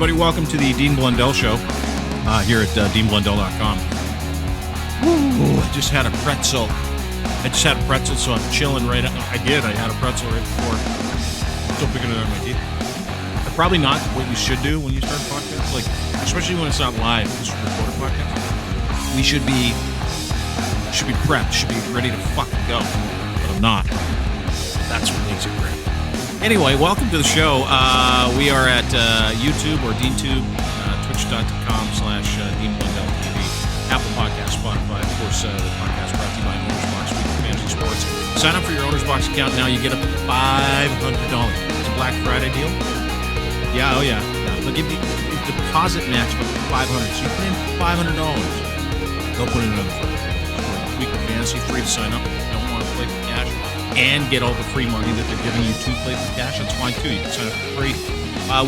everybody. Welcome to the Dean Blundell Show here at deanblundell.com. Ooh, I just had a pretzel. So I'm chilling right now. I had a pretzel right before. Still picking it out of my teeth. Probably not what you should do when you start a podcast. Like, especially when it's not live, it's a recorded podcast. We should be prepped, should be ready to fucking go. But I'm not. That's what makes it great. Anyway, welcome to the show. We are at YouTube or DeanTube, twitch.com/DeanBlundellTV, Apple Podcast, Spotify, of course, the podcast brought to you by Owners Box, Weekly Fantasy Sports. Sign up for your Owners Box account now. You get up to $500. It's a Black Friday deal. Yeah, oh yeah. They'll give you the deposit match of $500. So you put in $500. They'll put in another $500. Weekly Fantasy, free to sign up if you don't want to play for cash. And get all the free money that they're giving you to play for cash. That's fine too. You can sign up for free.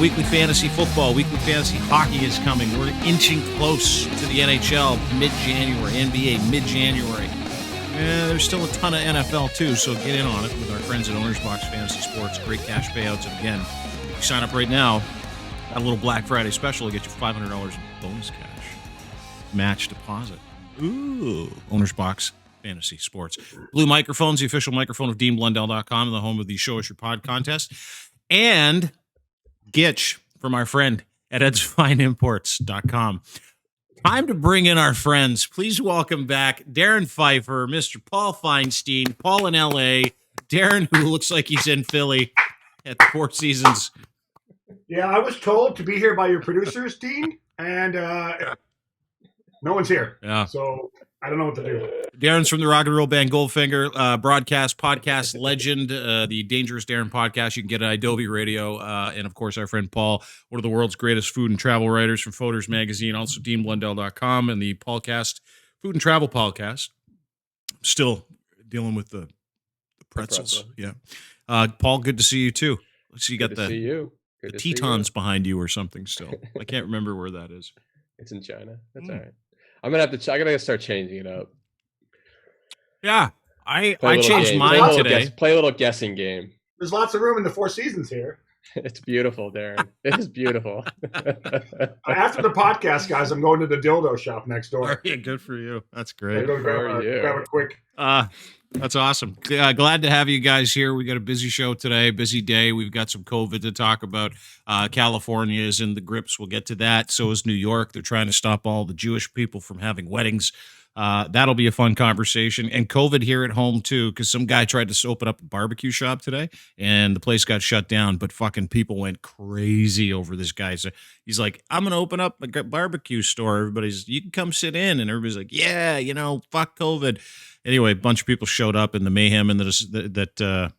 Weekly Fantasy Football, Weekly Fantasy Hockey is coming. We're inching close to the NHL mid-January, NBA mid-January. There's still a ton of NFL too, so get in on it with our friends at Owners Box Fantasy Sports. Great cash payouts. And again, if you sign up right now, got a little Black Friday special to get you $500 in bonus cash. Match deposit. Ooh, Owners Box Fantasy Sports. Blue Microphones, the official microphone of DeanBlundell.com, and the home of the Show Us Your Pod contest. And Gitch from our friend at EdsFineImports.com. Time to bring in our friends. Please welcome back Darren Pfeiffer, Mr. Paul Feinstein, Paul in L.A., Darren, who looks like he's in Philly at the Four Seasons. Yeah, I was told to be here by your producers, Dean, and no one's here. Yeah. So I don't know what to do. Darren's from the Rock and Roll Band Goldfinger, broadcast, podcast legend, the Dangerous Darren podcast. You can get it at Adobe Radio. And, of course, our friend Paul, one of the world's greatest food and travel writers from Photos Magazine, also DeanBlundell.com and the Paulcast, Food and Travel Podcast. Still dealing with the pretzels. Yeah. Paul, good to see you, too. Let's see, you got the Tetons behind you or something still. I can't remember where that is. It's in China. That's all right. I gotta start changing it up. Yeah, I changed mine today. Play a little guessing game. There's lots of room in the Four Seasons here. It's beautiful, Darren. It is beautiful. After the podcast, guys, I'm going to the dildo shop next door. Yeah, good for you. That's great. Grab a quick. That's awesome. Glad to have you guys here. We got a busy show today, busy day. We've got some COVID to talk about. California is in the grips. We'll get to that. So is New York. They're trying to stop all the Jewish people from having weddings. That'll be a fun conversation. And COVID here at home, too, because some guy tried to open up a barbecue shop today, and the place got shut down, but fucking people went crazy over this guy. So he's like, I'm going to open up a barbecue store. You can come sit in. And everybody's like, yeah, fuck COVID. Anyway, a bunch of people showed up, and the mayhem and that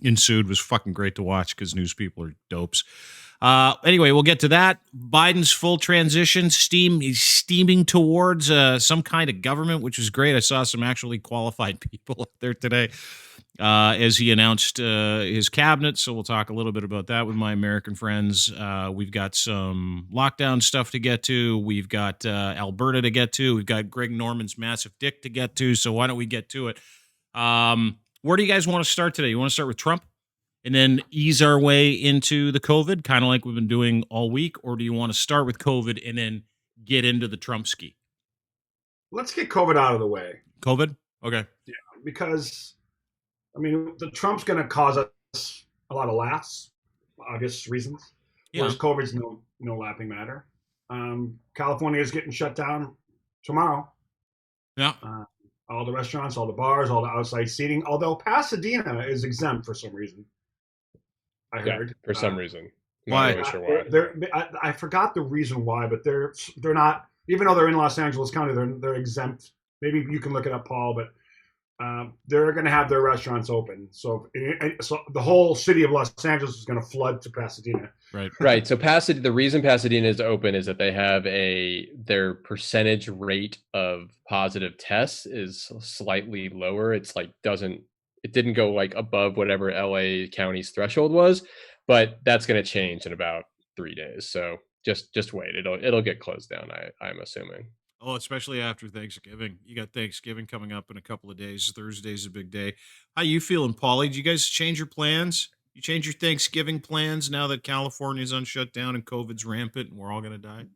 ensued was fucking great to watch because news people are dopes. Anyway, we'll get to that. Biden's full transition, he's steaming towards some kind of government, which is great. I saw some actually qualified people up there today as he announced his cabinet. So we'll talk a little bit about that with my American friends. We've got some lockdown stuff to get to. We've got Alberta to get to. We've got Greg Norman's massive dick to get to. So why don't we get to it? Where do you guys want to start today? You want to start with Trump and then ease our way into the COVID, kind of like we've been doing all week? Or do you want to start with COVID and then get into the Trump ski? Let's get COVID out of the way. COVID? Okay. Yeah, because, the Trump's going to cause us a lot of laughs, obvious reasons. Yeah. Whereas COVID's no laughing matter. California is getting shut down tomorrow. Yeah. All the restaurants, all the bars, all the outside seating. Although Pasadena is exempt for some reason. I heard for some reason. Why? Not really sure why. I forgot the reason why, but they're not. Even though they're in Los Angeles County, they're exempt. Maybe you can look it up, Paul. But they're going to have their restaurants open. So the whole city of Los Angeles is going to flood to Pasadena. Right. So the reason Pasadena is open is that they have their percentage rate of positive tests is slightly lower. It's it didn't go above whatever LA County's threshold was, but that's going to change in about 3 days. So just wait. It'll get closed down. I'm assuming. Oh, especially after Thanksgiving. You got Thanksgiving coming up in a couple of days. Thursday's a big day. How you feeling, Paulie? Did you guys change your plans? You change your Thanksgiving plans now that California's on shutdown and COVID's rampant and we're all going to die?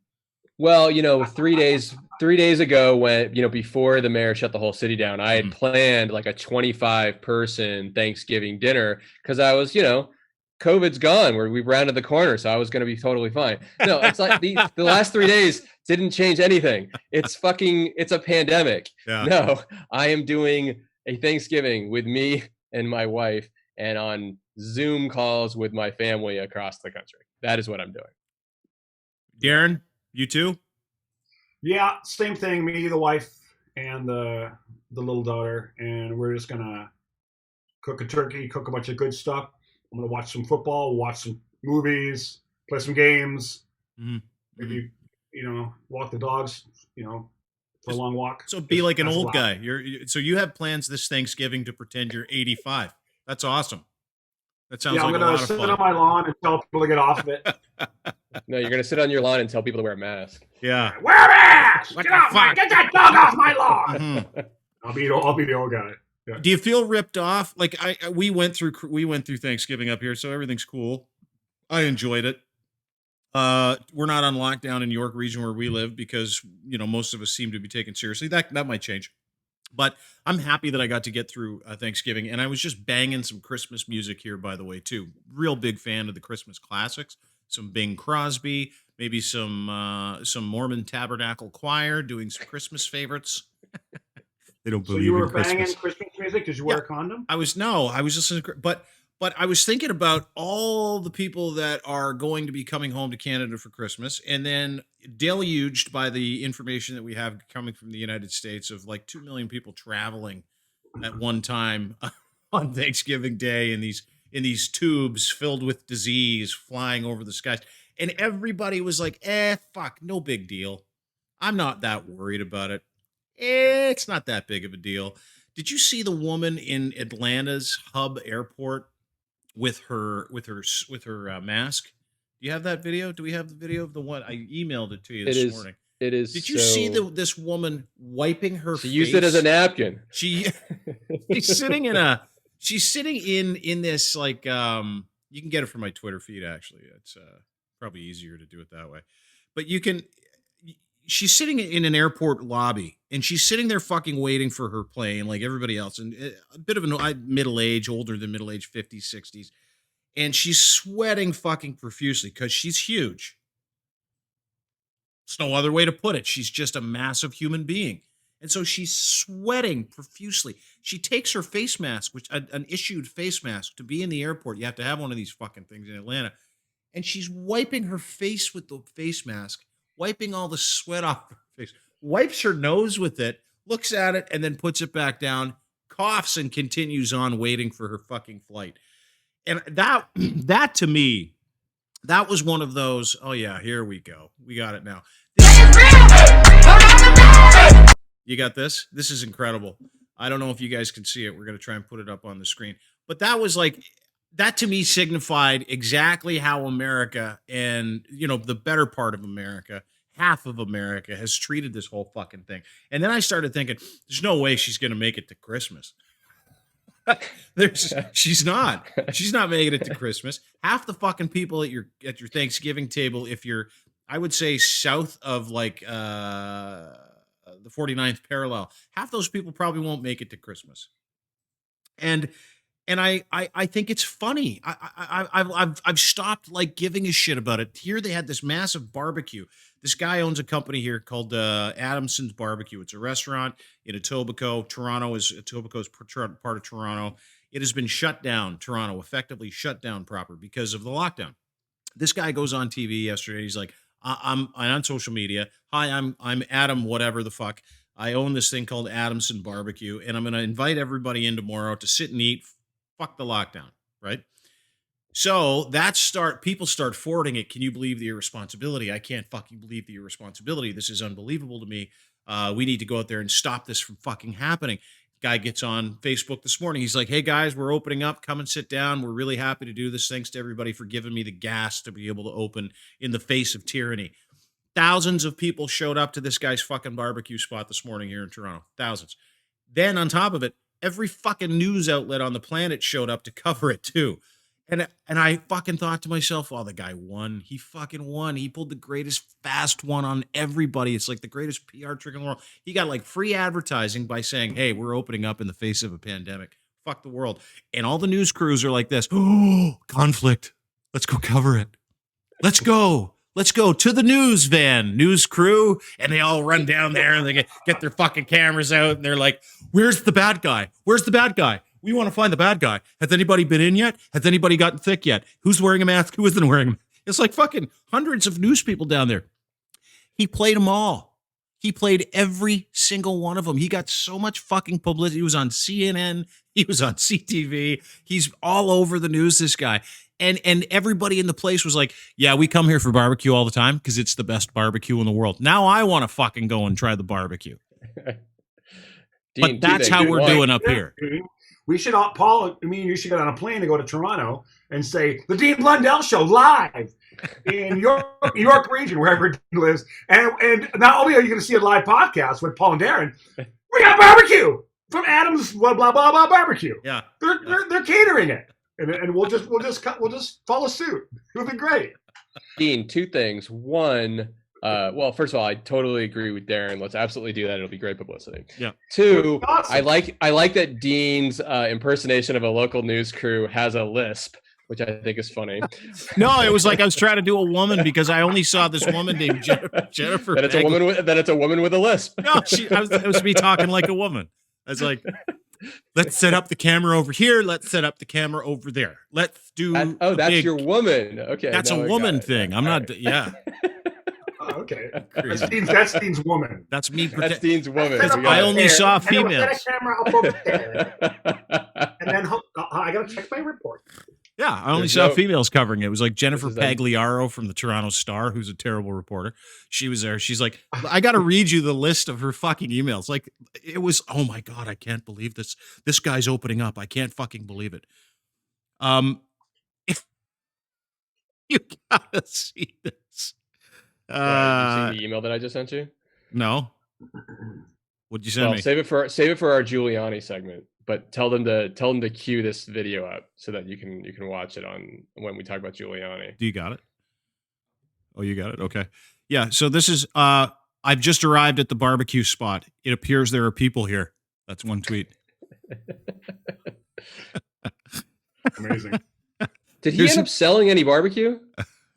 Well, 3 days ago, when before the mayor shut the whole city down, I had planned like a 25-person Thanksgiving dinner because I was, COVID's gone. We've rounded the corner, so I was going to be totally fine. No, it's like the last 3 days didn't change anything. It's a pandemic. Yeah. No, I am doing a Thanksgiving with me and my wife, and on Zoom calls with my family across the country. That is what I'm doing. Darren, you too? Yeah, same thing. Me, the wife, and the little daughter, and we're just gonna cook a turkey, cook a bunch of good stuff. I'm gonna watch some football, watch some movies, play some games. Maybe walk the dogs. For a long walk. So be like an old guy. So you have plans this Thanksgiving to pretend you're 85. That's awesome. That sounds like a lot of fun. I'm gonna sit on my lawn and tell people to get off of it. No, you're gonna sit on your lawn and tell people to wear a mask. Yeah. Wear a mask! Get that dog off my lawn! I'll be the old guy. Yeah. Do you feel ripped off? Like we went through Thanksgiving up here, so everything's cool. I enjoyed it. We're not on lockdown in York region where we live because most of us seem to be taken seriously. That might change, but I'm happy that I got to get through Thanksgiving, and I was just banging some Christmas music here, by the way, too. Real big fan of the Christmas classics. Some Bing Crosby, maybe some Mormon Tabernacle Choir doing some Christmas favorites. They don't believe in Christmas. So you were banging Christmas music? Did you wear a condom? I was listening to, but I was thinking about all the people that are going to be coming home to Canada for Christmas, and then deluged by the information that we have coming from the United States of like 2 million people traveling at one time on Thanksgiving Day in these tubes filled with disease flying over the skies. And everybody was like, fuck, no big deal. I'm not that worried about it. It's not that big of a deal. Did you see the woman in Atlanta's hub airport with her mask? Do you have that video? Do we have the video of the one? I emailed it to you this morning. It is. Did you see this woman wiping her face? She used it as a napkin. She's sitting in this like you can get it from my Twitter feed, actually. It's probably easier to do it that way. But she's sitting in an airport lobby, and she's sitting there fucking waiting for her plane like everybody else, and a bit of middle age, older than middle age, 50s, 60s. And she's sweating fucking profusely because she's huge. There's no other way to put it. She's just a massive human being. And so she's sweating profusely. She takes her face mask, which an issued face mask to be in the airport. You have to have one of these fucking things in Atlanta. And she's wiping her face with the face mask, wiping all the sweat off her face, wipes her nose with it, looks at it, and then puts it back down, coughs, and continues on waiting for her fucking flight. And that to me, that was one of those, oh yeah, here we go. We got it now. You got this? This is incredible. I don't know if you guys can see it. We're going to try and put it up on the screen. But that was like, that to me signified exactly how America and, the better part of America, half of America, has treated this whole fucking thing. And then I started thinking, there's no way she's going to make it to Christmas. She's not making it to Christmas. Half the fucking people at your Thanksgiving table, if you're, I would say, south of like the 49th parallel, half those people probably won't make it to Christmas. And I think it's funny. I've stopped like giving a shit about it. Here they had this massive barbecue. This guy owns a company here called Adamson's Barbecue. It's a restaurant in Etobicoke. Etobicoke is part of Toronto. It has been shut down. Toronto effectively shut down proper because of the lockdown. This guy goes on TV yesterday. He's like, I'm on social media. Hi, I'm Adam, whatever the fuck. I own this thing called Adamson Barbecue, and I'm going to invite everybody in tomorrow to sit and eat. Fuck the lockdown, right? So people start forwarding it. Can you believe the irresponsibility? I can't fucking believe the irresponsibility. This is unbelievable to me. We need to go out there and stop this from fucking happening. Guy gets on Facebook this morning. He's like, hey guys, we're opening up. Come and sit down. We're really happy to do this. Thanks to everybody for giving me the gas to be able to open in the face of tyranny. Thousands of people showed up to this guy's fucking barbecue spot this morning here in Toronto. Thousands. Then on top of it, every fucking news outlet on the planet showed up to cover it too. And I fucking thought to myself, oh, the guy won. He fucking won. He pulled the greatest fast one on everybody. It's like the greatest PR trick in the world. He got like free advertising by saying, hey, we're opening up in the face of a pandemic. Fuck the world. And all the news crews are like this. Oh, conflict. Let's go cover it. Let's go. Let's go to the news van, news crew. And they all run down there and they get their fucking cameras out. And they're like, where's the bad guy? Where's the bad guy? We want to find the bad guy. Has anybody been in yet? Has anybody gotten sick yet? Who's wearing a mask? Who isn't wearing a mask? It's like fucking hundreds of news people down there. He played them all. He played every single one of them. He got so much fucking publicity. He was on CNN. He was on CTV. He's all over the news, this guy. And everybody in the place was like, yeah, we come here for barbecue all the time because it's the best barbecue in the world. Now I want to fucking go and try the barbecue. But that's how we're doing up here. We should all, Paul, I mean, you should get on a plane to go to Toronto and say, the Dean Blundell Show live in York region, wherever Dean lives. And not only are you going to see a live podcast with Paul and Darren, we got barbecue from Adam's blah, blah, blah, blah barbecue. Yeah. They're catering it. And we'll just follow suit. It'll be great. Dean, two things. One, well, first of all, I totally agree with Darren. Let's absolutely do that. It'll be great publicity. Yeah. Two, awesome. I like that Dean's impersonation of a local news crew has a lisp, which I think is funny. No, it was like I was trying to do a woman because I only saw this woman named Jennifer. That it's a woman with a lisp. No, it was me talking like a woman. I was like, let's set up the camera over here. Let's set up the camera over there. Let's do. That's your woman. Okay, that's a woman thing. I'm not. Right. Yeah. Oh, okay. That's Dean's woman. That's me. That's Dean's woman. I only saw females. Set a camera up over there. And then I gotta check my report. Yeah, I only saw females covering it. It was like Jennifer Pagliaro from the Toronto Star, who's a terrible reporter. She was there. She's like, I got to read you the list of her fucking emails. Like, it was, oh my God, I can't believe this. This guy's opening up. I can't fucking believe it. If you gotta see this. Did you see the email that I just sent you? No. What'd you send me? Save it for our Giuliani segment. But tell them to cue this video up so that you can watch it on when we talk about Giuliani. Do you got it? Oh, you got it. Okay. Yeah. So this is I've just arrived at the barbecue spot. It appears there are people here. That's one tweet. Amazing. Did he end up selling any barbecue?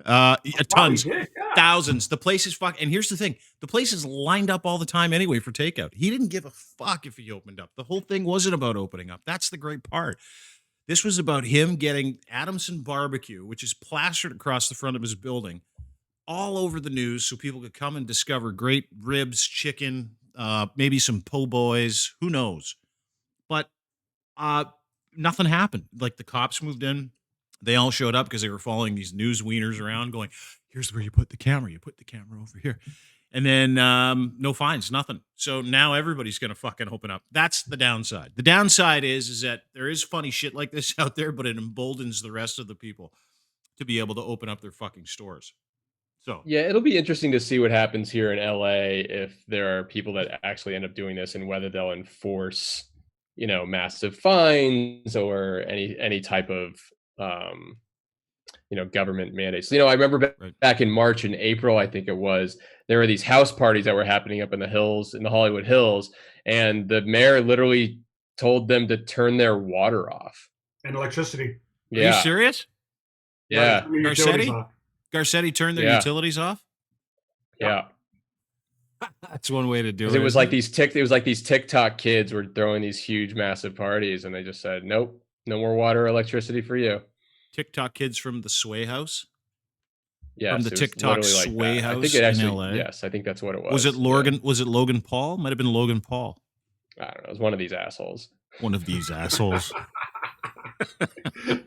Tons, thousands. The place is fucking. And here's the thing: the place is lined up all the time anyway for takeout. He didn't give a fuck if he opened up. The whole thing wasn't about opening up. That's the great part. This was about him getting Adamson Barbecue, which is plastered across the front of his building, all over the news, so people could come and discover great ribs, chicken, maybe some po' boys. Who knows? But nothing happened. Like the cops moved in. They all showed up because they were following these news wieners around going, here's where you put the camera. You put the camera over here. And then no fines, nothing. So now everybody's going to fucking open up. That's the downside. The downside is that there is funny shit like this out there, but it emboldens the rest of the people to be able to open up their fucking stores. So yeah, it'll be interesting to see what happens here in LA if there are people that actually end up doing this and whether they'll enforce, massive fines or any type of government mandates. I remember back in March and April, I think it was, there were these house parties that were happening up in the hills, in the Hollywood Hills, and the mayor literally told them to turn their water off. And electricity. Yeah. Are you serious? Yeah. Garcetti turned their utilities off? Yeah. That's one way to do it. It was like these TikTok kids were throwing these huge, massive parties, and they just said, nope, no more water or electricity for you. TikTok kids from the Sway House? Yeah, from the TikTok Sway House I think it actually, in LA? Yes, I think that's what it was. Was it Logan? Yeah. Was it Logan Paul? Might have been Logan Paul. I don't know. It was one of these assholes. One of these assholes.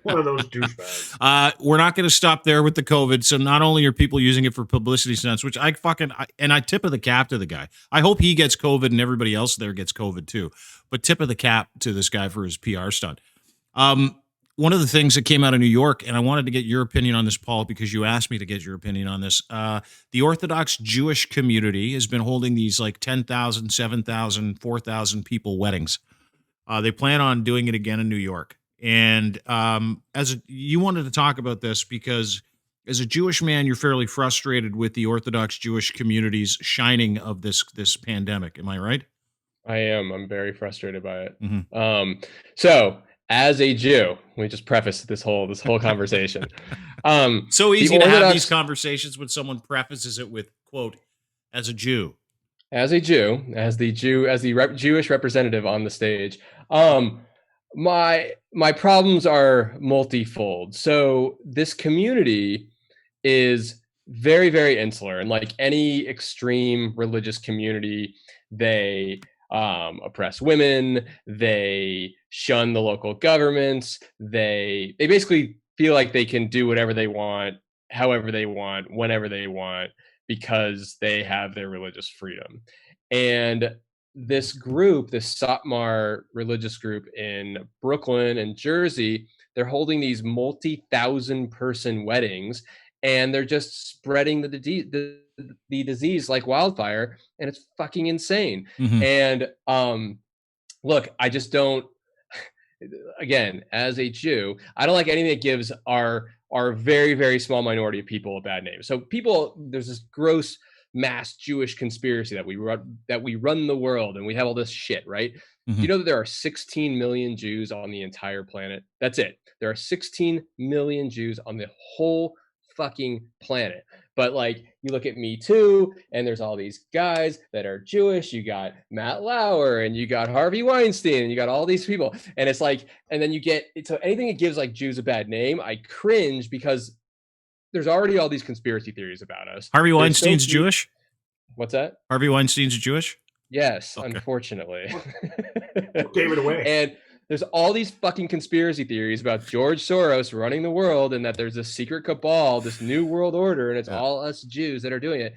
One of those douchebags. We're not going to stop there with the COVID. So not only are people using it for publicity stunts, which I tip of the cap to the guy. I hope he gets COVID and everybody else there gets COVID too. But tip of the cap to this guy for his PR stunt. One of the things that came out of New York, and I wanted to get your opinion on this, Paul, because you asked me to get your opinion on this. The Orthodox Jewish community has been holding these like 10,000, 7,000, 4,000 people weddings. They plan on doing it again in New York. And you wanted to talk about this because as a Jewish man, you're fairly frustrated with the Orthodox Jewish community's shining of this pandemic. Am I right? I am. I'm very frustrated by it. Mm-hmm. So as a Jew, let me just preface this whole conversation. So easy to have these conversations when someone prefaces it with, quote, as a Jew. As a Jew, as the Jewish representative on the stage, my problems are multifold. So this community is very, very insular, and like any extreme religious community, they oppress women, they shun the local governments, they basically feel like they can do whatever they want, however they want, whenever they want, because they have their religious freedom. And this group, this Satmar religious group in Brooklyn and Jersey, they're holding these multi-thousand person weddings, and they're just spreading the disease like wildfire, and it's fucking insane. Mm-hmm. And look, I just don't, again, as a Jew, I don't like anything that gives our very, very small minority of people a bad name. So there's this gross mass Jewish conspiracy that we run the world and we have all this shit, right? Mm-hmm. Do you know that there are 16 million Jews on the entire planet? That's it. There are 16 million Jews on the whole fucking planet. But like, you look at Me Too, and there's all these guys that are Jewish. You got Matt Lauer, and you got Harvey Weinstein, and you got all these people. And it's like, and then you get, so anything that gives like Jews a bad name, I cringe, because there's already all these conspiracy theories about us. Harvey Weinstein's Jewish? What's that? Harvey Weinstein's Jewish? Yes, okay. Unfortunately. Gave it away. And there's all these fucking conspiracy theories about George Soros running the world, and that there's a secret cabal, this new world order, and it's all us Jews that are doing it.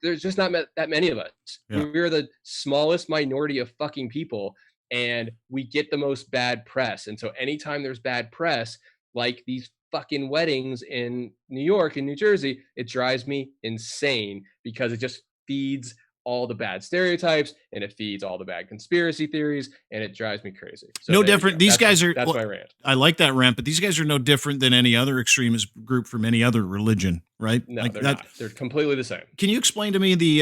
There's just not that many of us. Yeah. We're the smallest minority of fucking people, and we get the most bad press. And so anytime there's bad press, like these fucking weddings in New York and New Jersey, it drives me insane, because it just feeds all the bad stereotypes, and it feeds all the bad conspiracy theories, and it drives me crazy. So no different. These guys are, that's my rant. I like that rant, but these guys are no different than any other extremist group from any other religion, right? No, like they're not. They're completely the same. Can you explain to me the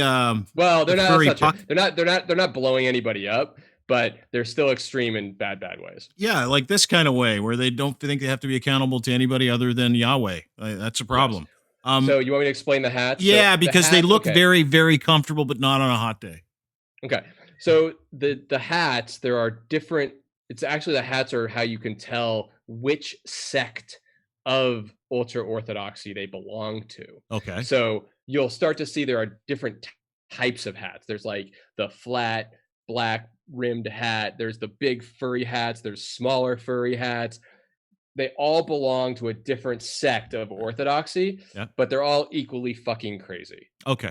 well, they're the not they're not blowing anybody up, but they're still extreme in bad ways. Yeah, like this kind of way where they don't think they have to be accountable to anybody other than Yahweh. That's a problem. Yes. So you want me to explain the hats? Yeah, so because they look very, very comfortable, but not on a hot day. Okay. So the hats, there are different, it's actually, the hats are how you can tell which sect of ultra orthodoxy they belong to. Okay. So you'll start to see there are different types of hats. There's like the flat black rimmed hat. There's the big furry hats. There's smaller furry hats. They all belong to a different sect of orthodoxy, but they're all equally fucking crazy. Okay.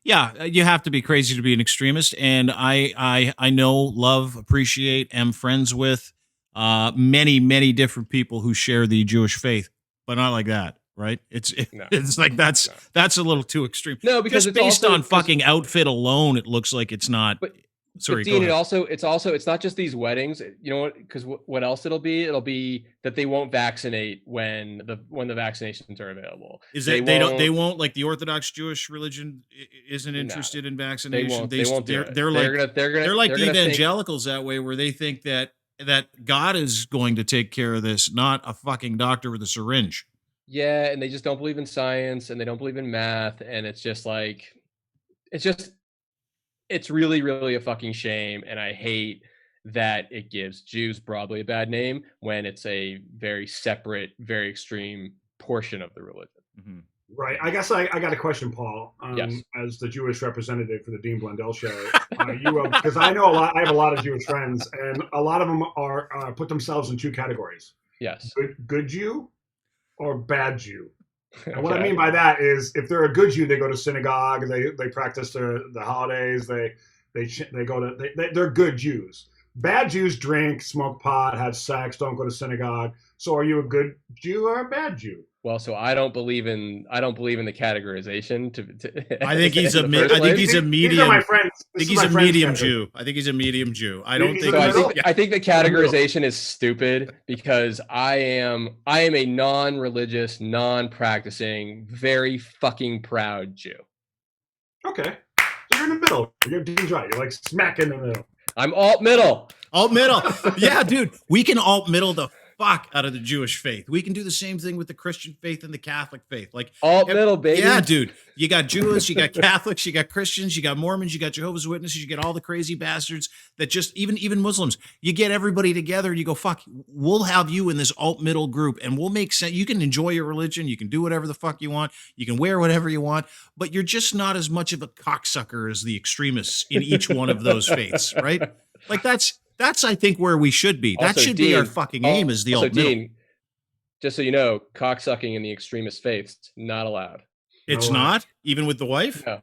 Yeah, you have to be crazy to be an extremist, and I know, love, appreciate, am friends with many different people who share the Jewish faith, but not like that, right? It's like that's a little too extreme. No, because just based on fucking outfit alone, it looks like it's not. Sorry, but Dean, it's not just these weddings. You know what? Because what else it'll be? It'll be that they won't vaccinate when the vaccinations are available. Is that they won't like the Orthodox Jewish religion isn't interested in vaccination. They won't do it. They're like the evangelicals that way, where they think that God is going to take care of this, not a fucking doctor with a syringe. Yeah, and they just don't believe in science, and they don't believe in math, and it's just like, it's really, really a fucking shame, and I hate that it gives Jews broadly a bad name when it's a very separate, very extreme portion of the religion. Mm-hmm. Right. I guess I got a question, Paul. Yes. As the Jewish representative for the Dean Blundell show, because I know I have a lot of Jewish friends, and a lot of them are put themselves in two categories. Yes. Good Jew or bad Jew. And what I mean by that is, if they're a good Jew, they go to synagogue, they practice the holidays, they're good Jews. Bad Jews drink, smoke pot, have sex, don't go to synagogue. So are you a good Jew or a bad Jew? Well, so I don't believe in the categorization. I think he's in a the first I think place. he's a These are medium. my friends. I think he's a medium Jew. I think he's a medium Jew. I don't He's think. in the So middle? I think the categorization is stupid because I am a non-religious, non-practicing, very fucking proud Jew. Okay. So you're in the middle. Dean's right. You're like smack in the middle. I'm alt middle. Alt middle. Yeah, dude. We can alt middle the fuck out of the Jewish faith. We can do the same thing with the Christian faith and the Catholic faith. Like Alt middle, baby. Yeah, dude. You got Jews, you got Catholics, you got Christians, you got Mormons, you got Jehovah's Witnesses, you get all the crazy bastards that just even Muslims. You get everybody together and you go, fuck, we'll have you in this alt middle group and we'll make sense. You can enjoy your religion, you can do whatever the fuck you want, you can wear whatever you want, but you're just not as much of a cocksucker as the extremists in each one of those faiths, right? Like that's I think where we should be. That Also, should be our fucking aim is the alt middle. Dean, just so you know, cocksucking in the extremist faiths not allowed. It's not even with the wife. No,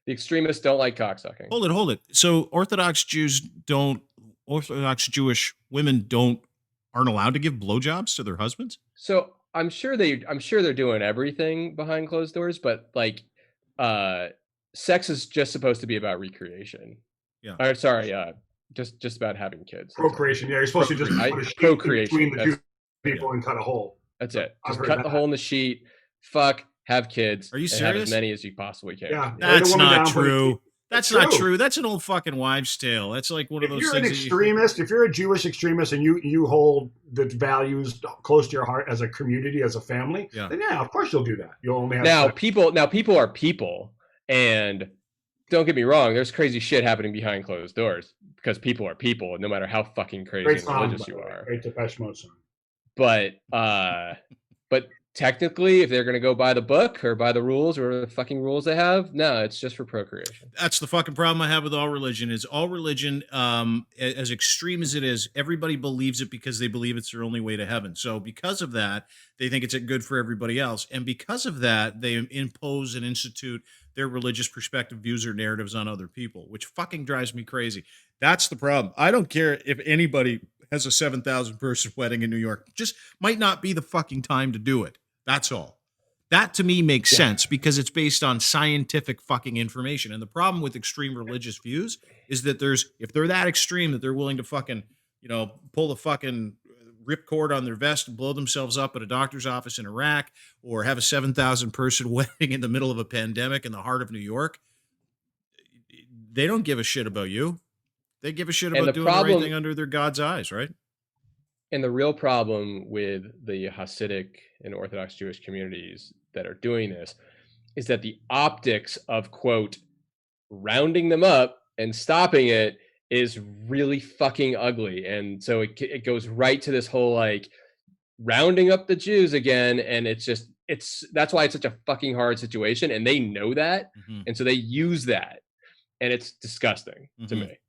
the extremists don't like cocksucking. Hold it. So Orthodox Jewish women aren't allowed to give blowjobs to their husbands. So I'm sure they're doing everything behind closed doors, but like, sex is just supposed to be about recreation. Yeah. Or sorry, just about having kids. Procreation. Yeah, you're supposed to just put a sheet procreation. between the two people and cut a hole. That's it. I've Just heard cut the that. hole in the sheet. Fuck. Have kids. Are you and have serious? as many as you possibly can. Yeah. That's woman not down, put a true. sheet. That's It's not true. true. That's an old fucking wives' tale. That's like one of If those you're an things. extremist, if you're a Jewish extremist and you hold the values close to your heart as a community, as a family, then yeah, of course you'll do that. You'll only have Now sex. people are people, and don't get me wrong, there's crazy shit happening behind closed doors because people are people, and no matter how fucking crazy Great and song, religious by you the way. are. Great Depeche Mode song. But technically, if they're going to go by the book or by the rules or the fucking rules they have, no, it's just for procreation. That's the fucking problem I have with all religion. Is all religion, as extreme as it is, everybody believes it because they believe it's their only way to heaven. So because of that, they think it's good for everybody else, and because of that, they impose and institute their religious perspective, views, or narratives on other people, which fucking drives me crazy. That's the problem. I don't care if anybody has a 7,000 person wedding in New York. Just might not be the fucking time to do it. That's all. That to me makes sense because it's based on scientific fucking information. And the problem with extreme religious views is that if they're that extreme that they're willing to fucking, pull the fucking ripcord on their vest and blow themselves up at a doctor's office in Iraq or have a 7,000 person wedding in the middle of a pandemic in the heart of New York, they don't give a shit about you. They give a shit about doing the right thing under their God's eyes, right? And the real problem with the Hasidic and Orthodox Jewish communities that are doing this is that the optics of, quote, rounding them up and stopping it is really fucking ugly. And so it goes right to this whole like rounding up the Jews again. And that's why it's such a fucking hard situation. And they know that. Mm-hmm. And so they use that. And it's disgusting to me.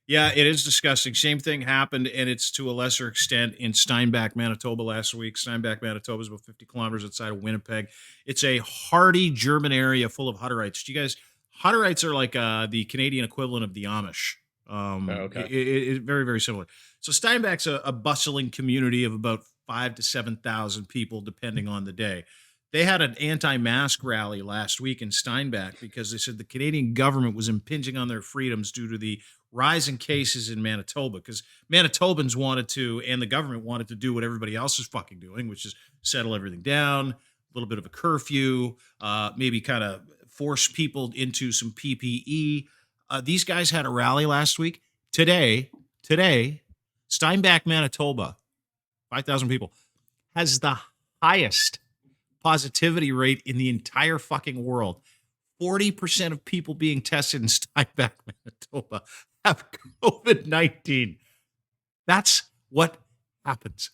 Yeah, it is disgusting. Same thing happened, and it's to a lesser extent in Steinbach, Manitoba last week. Steinbach, Manitoba is about 50 kilometers outside of Winnipeg. It's a hardy German area full of Hutterites. Hutterites are like the Canadian equivalent of the Amish. Okay. It's very, very similar. So Steinbach's a bustling community of about 5,000 to 7,000 people, depending on the day. They had an anti-mask rally last week in Steinbach because they said the Canadian government was impinging on their freedoms due to the rise in cases in Manitoba, because Manitobans wanted to, and the government wanted to do what everybody else is fucking doing, which is settle everything down, a little bit of a curfew, maybe kind of force people into some PPE. These guys had a rally last week. Today, Steinbach, Manitoba, 5,000 people, has the highest positivity rate in the entire fucking world. 40% of people being tested in Steinbach, Manitoba have COVID-19. That's what happens.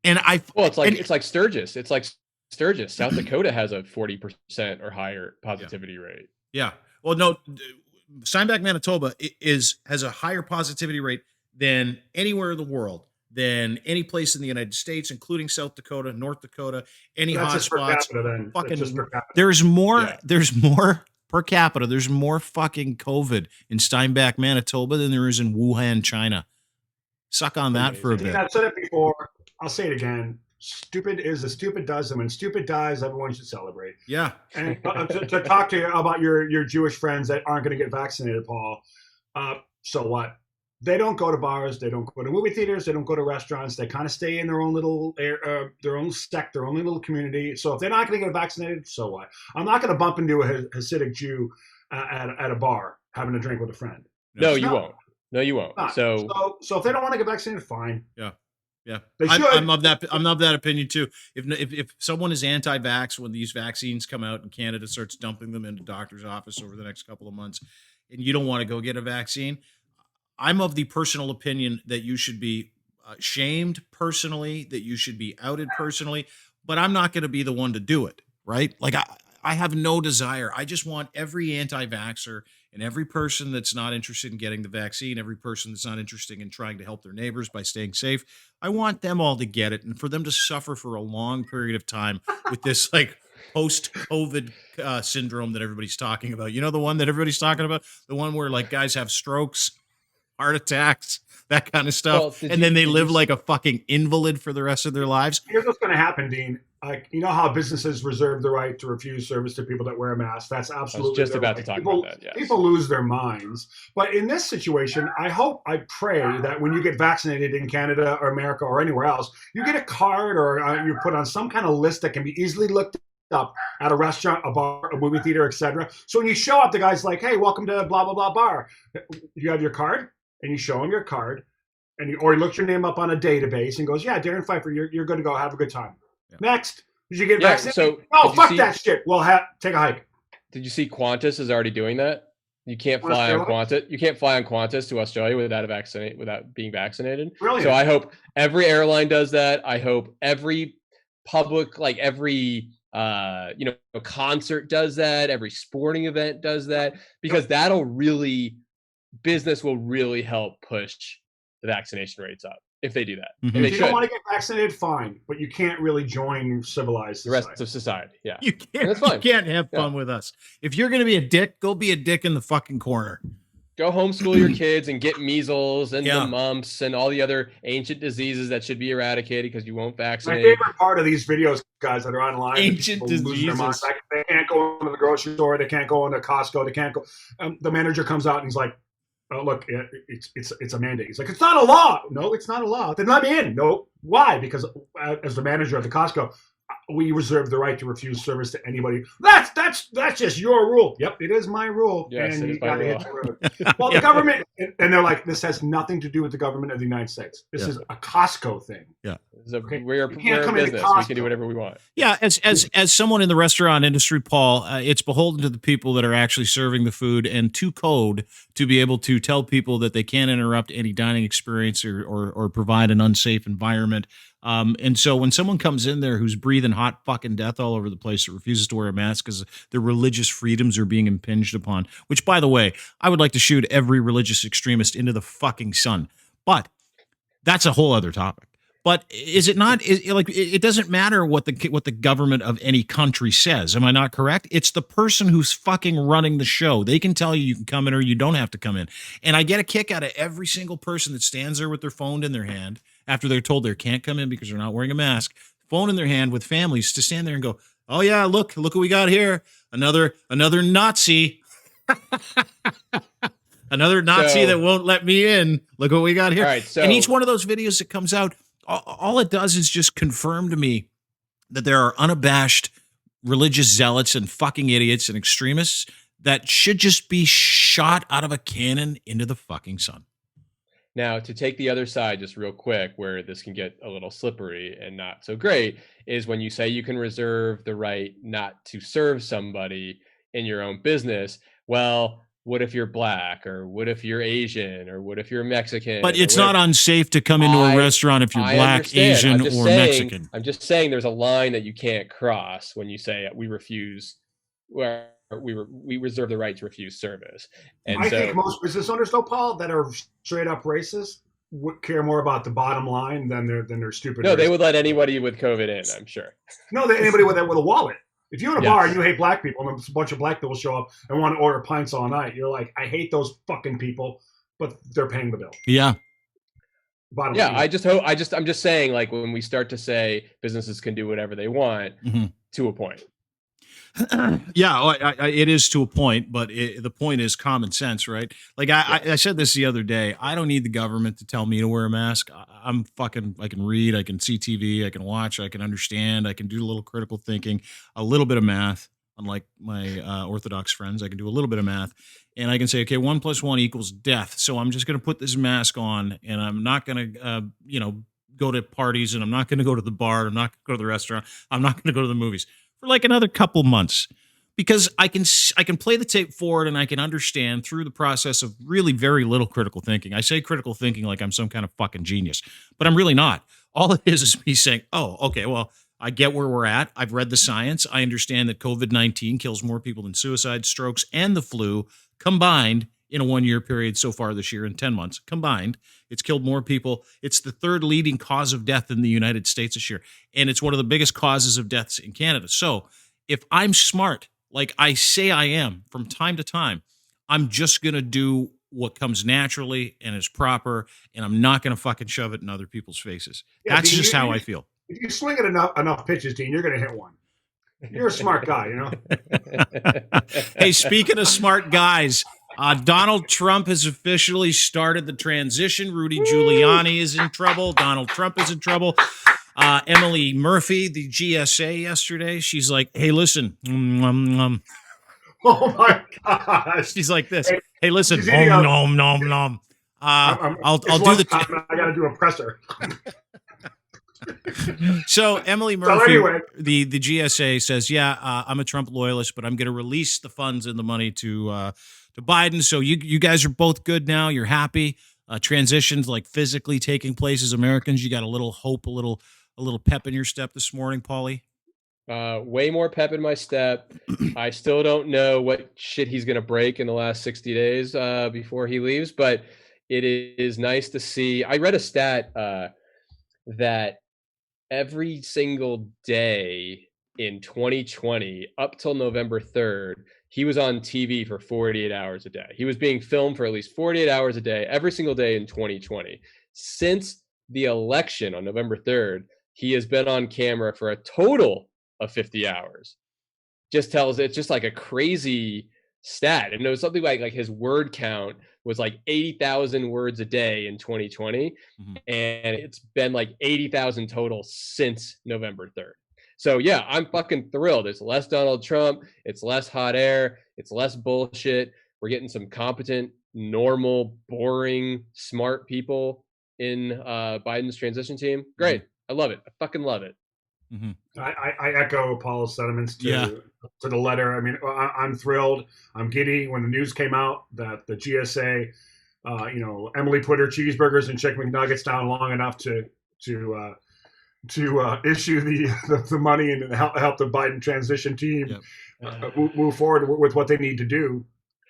And it's like Sturgis. It's like Sturgis. South Dakota has a 40% or higher positivity rate. Yeah. Well, no, Steinbach, Manitoba has a higher positivity rate than anywhere in the world, than any place in the United States, includting South Dakota, North Dakota, any hotspots. There's more per capita. There's more fucking COVID in Steinbach, Manitoba than there is in Wuhan, China. Suck on that for a bit. I've said it before. I'll say it again. Stupid is as stupid does, and when stupid dies, everyone should celebrate. Yeah. And to talk to you about your Jewish friends that aren't going to get vaccinated, Paul. So what? They don't go to bars. They don't go to movie theaters. They don't go to restaurants. They kind of stay in their own little their own sect, their own little community. So if they're not going to get vaccinated, so what? I'm not going to bump into a Hasidic Jew at a bar having a drink with a friend. No, you won't. No, you won't. So if they don't want to get vaccinated, fine. Yeah. Yeah, They should. I'm of that. I'm of that opinion too. If someone is anti-vax when these vaccines come out and Canada starts dumping them into doctor's office over the next couple of months, and you don't want to go get a vaccine, I'm of the personal opinion that you should be shamed personally, that you should be outed personally, but I'm not going to be the one to do it, right? Like I have no desire. I just want every anti-vaxxer and every person that's not interested in getting the vaccine, every person that's not interested in trying to help their neighbors by staying safe, I want them all to get it and for them to suffer for a long period of time with this like post-COVID syndrome that everybody's talking about. You know, the one that everybody's talking about, the one where like guys have strokes, heart attacks, that kind of stuff. Well, and then they live like a fucking invalid for the rest of their lives. Here's what's going to happen, Dean. Like, you know how businesses reserve the right to refuse service to people that wear a mask? That's absolutely. I was just about to talk about that. Yes. People lose their minds. But in this situation, I pray that when you get vaccinated in Canada or America or anywhere else, you get a card or you're put on some kind of list that can be easily looked up at a restaurant, a bar, a movie theater, etc. So when you show up, the guy's like, "Hey, welcome to blah blah blah bar. You have your card," and you show him your card, and he looks your name up on a database and goes, "Yeah, Darren Pfeiffer, you're good to go. Have a good time." Yeah. Next, did you get vaccinated? So fuck that shit. Well, take a hike. Did you see Qantas is already doing that? You can't fly on Qantas. You can't fly on Qantas to Australia without being vaccinated. Brilliant. So I hope every airline does that. I hope every public, like every concert does that. Every sporting event does that, because business will really help push the vaccination rates up if they do that. Mm-hmm. And if you don't want to get vaccinated, fine, but you can't really join civilized society. The rest of society. Yeah, you can't. That's fine. You can't have fun with us. If you're going to be a dick, go be a dick in the fucking corner. Go homeschool your kids and get measles and the mumps and all the other ancient diseases that should be eradicated because you won't vaccinate. My favorite part of these videos, guys, that are online, ancient diseases. Like, they can't go into the grocery store, they can't go into Costco, they can't go. The manager comes out and he's like, "Oh, look, it's a mandate." He's like, "It's not a law." "No, it's not a law." "Then let me in." "No." "Why?" "Because as the manager of the Costco, we reserve the right to refuse service to anybody." That's just your rule." "Yep, it is my rule." Yes, and it you is my gotta rule. hit the road. Well, the government, and they're like, "This has nothing to do with the government of the United States. This is a Costco thing." Yeah. We're a business. We can do whatever we want. Yeah, as someone in the restaurant industry, Paul, it's beholden to the people that are actually serving the food and to code to be able to tell people that they can't interrupt any dining experience or provide an unsafe environment. And so when someone comes in there who's breathing hot fucking death all over the place, that refuses to wear a mask because their religious freedoms are being impinged upon, which, by the way, I would like to shoot every religious extremist into the fucking sun. But that's a whole other topic. But is it not? It doesn't matter what the government of any country says. Am I not correct? It's the person who's fucking running the show. They can tell you can come in or you don't have to come in. And I get a kick out of every single person that stands there with their phone in their hand after they're told they can't come in because they're not wearing a mask, phone in their hand with families, to stand there and go, "Oh yeah, look what we got here. Another Nazi." Another Nazi that won't let me in. Look what we got here. All right, and each one of those videos that comes out, all it does is just confirm to me that there are unabashed religious zealots and fucking idiots and extremists that should just be shot out of a cannon into the fucking sun. Now, to take the other side just real quick, where this can get a little slippery and not so great, is when you say you can reserve the right not to serve somebody in your own business. Well, what if you're black, or what if you're Asian, or what if you're Mexican? But it's not unsafe to come into a restaurant if you're black, Asian, or Mexican. I'm just saying there's a line that you can't cross when you say we refuse, where we reserve the right to refuse service. And I think most business owners, though, Paul, that are straight up racist would care more about the bottom line than their stupid. No, they would let anybody with COVID in, I'm sure. No, anybody with a wallet. If you're in a bar and you hate black people, and a bunch of black people show up and want to order pints all night, you're like, "I hate those fucking people," but they're paying the bill. Yeah. Bottom Yeah, line. I'm just saying, like, when we start to say businesses can do whatever they want, to a point. Yeah, it is to a point, but the point is common sense, right? Like I said this the other day. I don't need the government to tell me to wear a mask. I'm fucking. I can read. I can see TV. I can watch. I can understand. I can do a little critical thinking, a little bit of math. Unlike my Orthodox friends, I can do a little bit of math, and I can say, okay, 1 + 1 = death. So I'm just going to put this mask on, and I'm not going to, go to parties, and I'm not going to go to the bar. I'm not going to go to the restaurant. I'm not going to go to the movies for like another couple months, because I can play the tape forward and I can understand through the process of really very little critical thinking. I say critical thinking like I'm some kind of fucking genius, but I'm really not. All it is me saying, oh, okay, well, I get where we're at. I've read the science. I understand that COVID-19 kills more people than suicide, strokes, and the flu combined in a 1-year period so far this year, in 10 months combined. It's killed more people. It's the third leading cause of death in the United States this year. And it's one of the biggest causes of deaths in Canada. So if I'm smart, like I say I am from time to time, I'm just going to do what comes naturally and is proper, and I'm not going to fucking shove it in other people's faces. Yeah, That's Dean, just how I feel. If you swing it enough pitches, Dean, you're going to hit one. You're a smart guy, you know? Hey, speaking of smart guys, Donald Trump has officially started the transition. Rudy Giuliani is in trouble. Donald Trump is in trouble. Emily Murphy, the GSA yesterday, she's like, hey, listen. Oh, my gosh. She's like this. Hey, listen. Nom. I'll do the... I got to do a presser. So Emily Murphy, the GSA says, yeah, I'm a Trump loyalist, but I'm going to release the funds and the money to Biden. So you guys are both good now. You're happy. Transitions like physically taking place as Americans. You got a little hope, a little pep in your step this morning, Paulie? Way more pep in my step. I still don't know what shit he's going to break in the last 60 days before he leaves, but it is nice to see. I read a stat that every single day in 2020 up till November 3rd, he was on TV for 48 hours a day. He was being filmed for at least 48 hours a day, every single day in 2020. Since the election on November 3rd, he has been on camera for a total of 50 hours. Just tells, it's just like a crazy stat. And it was something like his word count was like 80,000 words a day in 2020. And it's been like 80,000 total since November 3rd. So yeah, I'm fucking thrilled. It's less Donald Trump. It's less hot air. It's less bullshit. We're getting some competent, normal, boring, smart people in Biden's transition team. Great. I love it. I fucking love it. I echo Paul's sentiments to the letter. I mean, I'm thrilled. I'm giddy. When the news came out that the GSA, Emily put her cheeseburgers and chicken McNuggets down long enough to issue the money and help the Biden transition team move forward with what they need to do.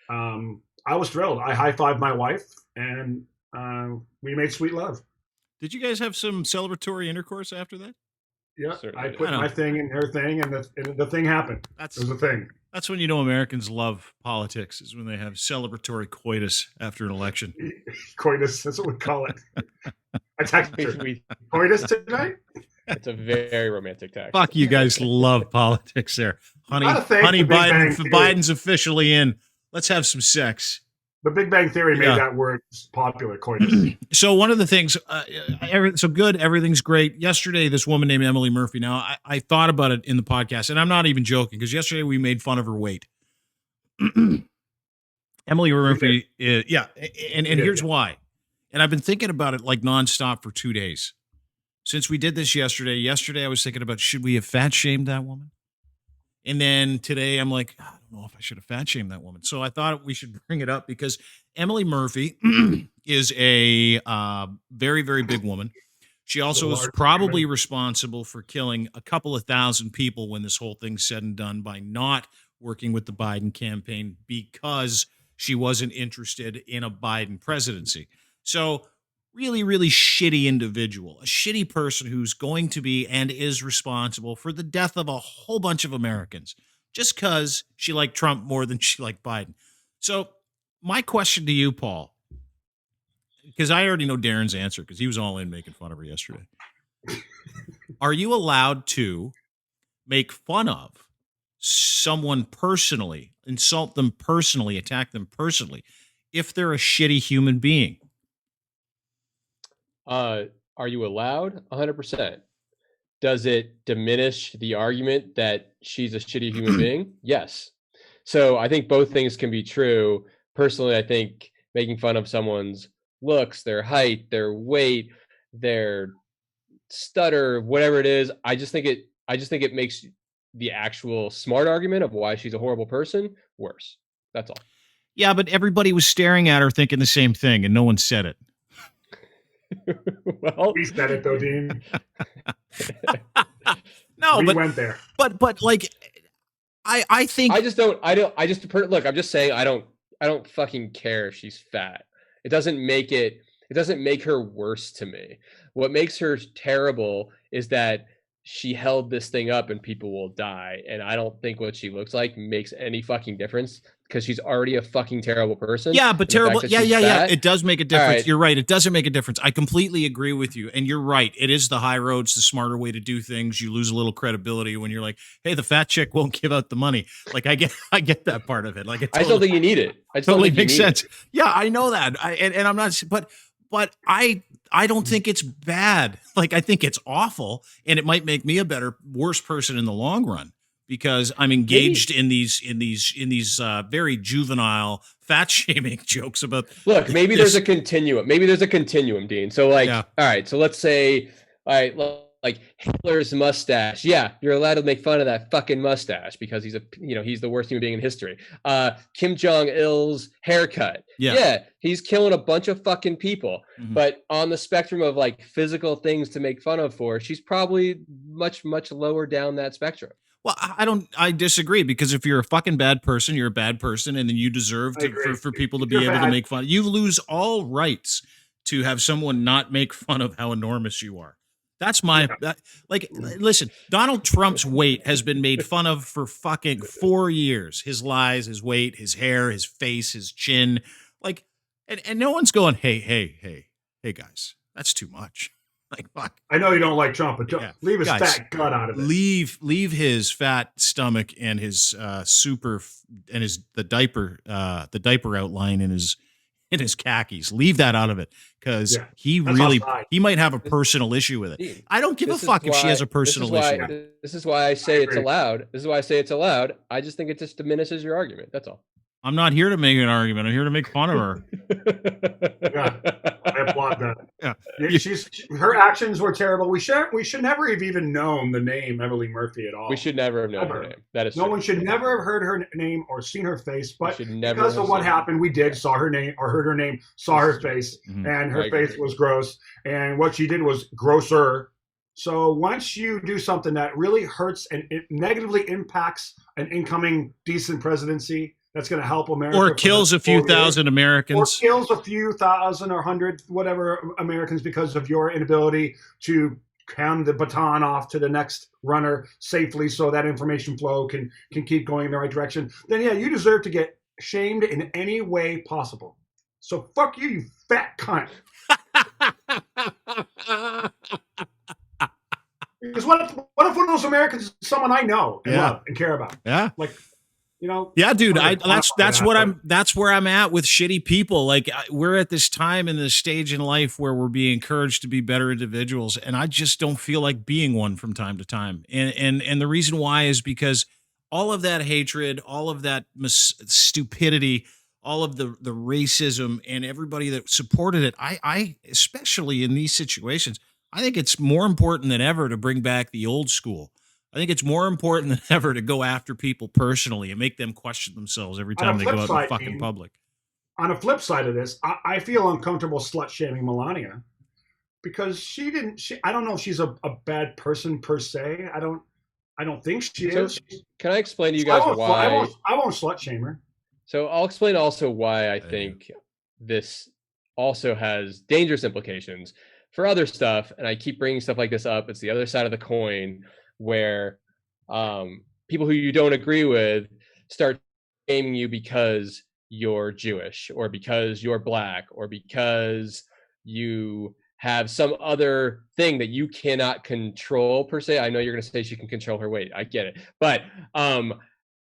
I was thrilled. I high-fived my wife, and we made sweet love. Did you guys have some celebratory intercourse after that? Yeah, I put my thing in her thing, and the thing happened. It was a thing. That's when you know Americans love politics, is when they have celebratory coitus after an election. Coitus, that's what we call it. I texted her. Coitus tonight? It's a very romantic text. Fuck, you guys love politics there. Honey Biden's officially in. Let's have some sex. The Big Bang Theory made that word popular, coitus. So one of the things, so good, everything's great. Yesterday, this woman named Emily Murphy, now I thought about it in the podcast, and I'm not even joking, because yesterday we made fun of her weight. Emily Murphy, and here's why. And I've been thinking about it like nonstop for 2 days. Since we did this yesterday I was thinking about, should we have fat shamed that woman? And then today I'm like, I don't know if I should have fat shamed that woman. So I thought we should bring it up because Emily Murphy is a very, very big woman. She also is probably responsible for killing a couple of thousand people when this whole thing's said and done by not working with the Biden campaign because she wasn't interested in a Biden presidency. So really, really shitty individual, a shitty person who's going to be and is responsible for the death of a whole bunch of Americans just because she liked Trump more than she liked Biden. So my question to you, Paul, because I already know Darren's answer because he was all in making fun of her yesterday. Are you allowed to make fun of someone personally, insult them personally, attack them personally, if they're a shitty human being? Are you allowed? 100%. Does it diminish the argument that she's a shitty human being? Yes. So I think both things can be true. Personally, I think making fun of someone's looks, their height, their weight, their stutter, whatever it is, I just think it makes the actual smart argument of why she's a horrible person worse. That's all. Yeah, but everybody was staring at her thinking the same thing, and no one said it. Well, We said it though, Dean. No, We but went there. but like, I think look, I'm just saying I don't fucking care if she's fat. It doesn't make her worse to me. What makes her terrible is that she held this thing up and people will die. And I don't think what she looks like makes any fucking difference because she's already a fucking terrible person. Yeah, but terrible. Yeah. It does make a difference. Right. You're right. It doesn't make a difference. I completely agree with you. And you're right. It is the high roads, the smarter way to do things. You lose a little credibility when you're like, hey, the fat chick won't give out the money. Like I get that part of it. Like I still think you need it. I totally makes sense. Yeah, I know that. And I'm not, but I don't think it's bad. Like I think it's awful, and it might make me a worse person in the long run because I'm engaged in these very juvenile fat shaming jokes about. Look, maybe there's a continuum. Maybe there's a continuum, Dean. So like, all right. So let's say, all right, like Hitler's mustache. Yeah, you're allowed to make fun of that fucking mustache because he's the worst human being in history. Kim Jong-il's haircut. Yeah, he's killing a bunch of fucking people. Mm-hmm. But on the spectrum of like physical things to make fun of for, she's probably much, much lower down that spectrum. Well, I disagree because if you're a fucking bad person, you're a bad person, and then you deserve for people to be able to make fun. You lose all rights to have someone not make fun of how enormous you are. That's listen, Donald Trump's weight has been made fun of for fucking 4 years. His lies, his weight, his hair, his face, his chin. Like, and no one's going, hey, guys, that's too much. Like, fuck. I know you don't like Trump, but leave his fat gut out of it. Leave his fat stomach and his the diaper outline in his khakis. Leave that out of it because he might have a personal issue with it. I don't give a fuck if she has a personal issue. This is why I say it's allowed. This is why I say it's allowed. I just think it just diminishes your argument. That's all. I'm not here to make an argument. I'm here to make fun of her. Yeah, I applaud that. Yeah. Her actions were terrible. We should never have even known the name Emily Murphy at all. We should never have known her name. That is no one should never have heard her name or seen her face. But because of what happened, we saw her name or heard her name, saw her face, and her face was gross. And what she did was grosser. So once you do something that really hurts and it negatively impacts an incoming decent presidency, that's going to help America. Or kills a few thousand Americans. Or kills a few thousand or 100, whatever Americans because of your inability to hand the baton off to the next runner safely so that information flow can keep going in the right direction. Then, yeah, you deserve to get shamed in any way possible. So fuck you, you fat cunt. Because what if one of those Americans is someone I know and love and care about? Yeah. Like, you know, yeah, dude, that's where I'm at with shitty people. Like we're at this time in this stage in life where we're being encouraged to be better individuals, and I just don't feel like being one from time to time. And the reason why is because all of that hatred, all of that stupidity, all of the racism, and everybody that supported it, I especially in these situations, I think it's more important than ever to bring back the old school. I think it's more important than ever to go after people personally and make them question themselves every time they go out in the fucking public. On a flip side of this, I feel uncomfortable slut-shaming Melania because I don't know if she's a bad person per se. I don't think she is. Can I explain to you guys why? I won't slut-shame her. So I'll explain also why I think this also has dangerous implications for other stuff. And I keep bringing stuff like this up. It's the other side of the coin, where people who you don't agree with start shaming you because you're Jewish or because you're black or because you have some other thing that you cannot control per se. I know you're going to say she can control her weight. I get it. But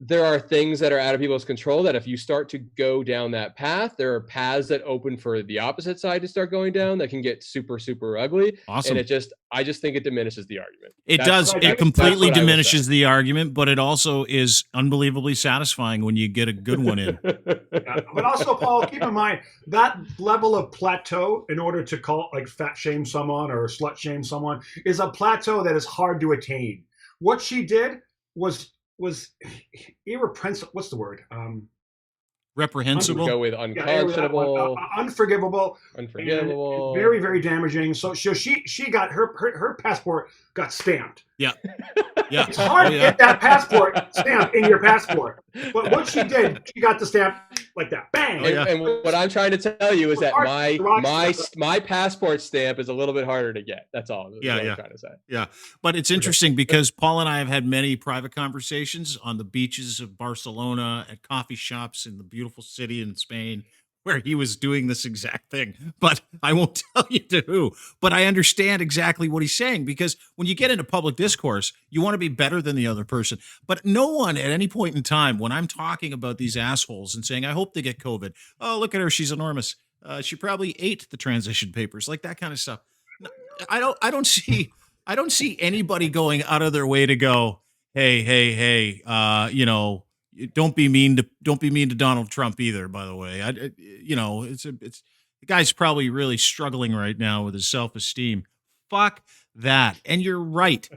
there are things that are out of people's control that if you start to go down that path, there are paths that open for the opposite side to start going down that can get super, super ugly. Awesome. And I just think it diminishes the argument. It does. It completely diminishes the argument, but it also is unbelievably satisfying when you get a good one in. But also, Paul, keep in mind that level of plateau in order to call like fat shame someone or slut shame someone is a plateau that is hard to attain. What she did was irrepressible. What's the word? Reprehensible. Go with unconscionable, unforgivable, very, very damaging. So she got her passport got stamped. Yeah, yeah. It's hard to get that passport stamp in your passport, but what she did, she got the stamp like that, bang. And what I'm trying to tell you is that my passport stamp is a little bit harder to get. That's all. Yeah. I'm trying to say. Yeah, but it's interesting because Paul and I have had many private conversations on the beaches of Barcelona, at coffee shops in the beautiful city in Spain, where he was doing this exact thing. But I won't tell you to who. But I understand exactly what he's saying, because when you get into public discourse, you want to be better than the other person. But no one at any point in time, when I'm talking about these assholes and saying, I hope they get COVID. Oh, look at her. She's enormous. She probably ate the transition papers, like that kind of stuff. I don't see anybody going out of their way to go, hey, don't be mean to Donald Trump either, by the way. The guy's probably really struggling right now with his self-esteem. Fuck that. And you're right.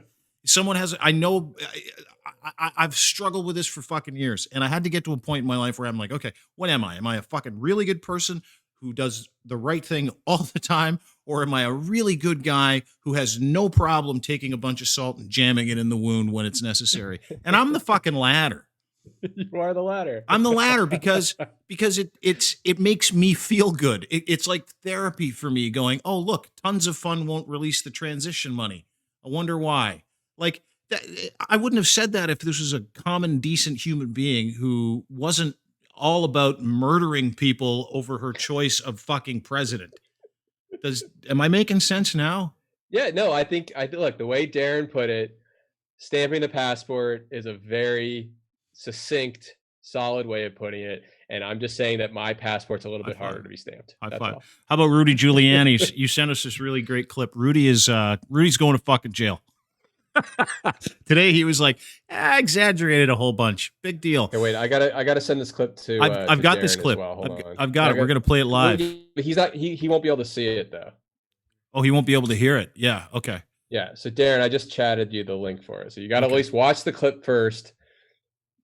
I've struggled with this for fucking years, and I had to get to a point in my life where I'm like, okay, what am I? Am I a fucking really good person who does the right thing all the time? Or am I a really good guy who has no problem taking a bunch of salt and jamming it in the wound when it's necessary? And I'm the fucking latter. You are the latter. I'm the latter because it makes me feel good. It's like therapy for me, going, oh, look, Tons of Fun won't release the transition money. I wonder why. Like, I wouldn't have said that if this was a common, decent human being who wasn't all about murdering people over her choice of fucking president. Am I making sense now? Yeah, no, I think look, the way Darren put it, stamping the passport is a very succinct, solid way of putting it. And I'm just saying that my passport's a little bit harder to be stamped. That's all. How about Rudy Giuliani? You sent us this really great clip. Rudy's going to fucking jail. Today he was like, exaggerated a whole bunch. Big deal. Okay, wait, I gotta send this clip to. I've got Darren this clip. Well. Hold on. I've got it. We're gonna play it live. But he's not. He won't be able to see it though. Oh, he won't be able to hear it. Yeah. Okay. Yeah. So Darren, I just chatted you the link for it. So you got to at least watch the clip first,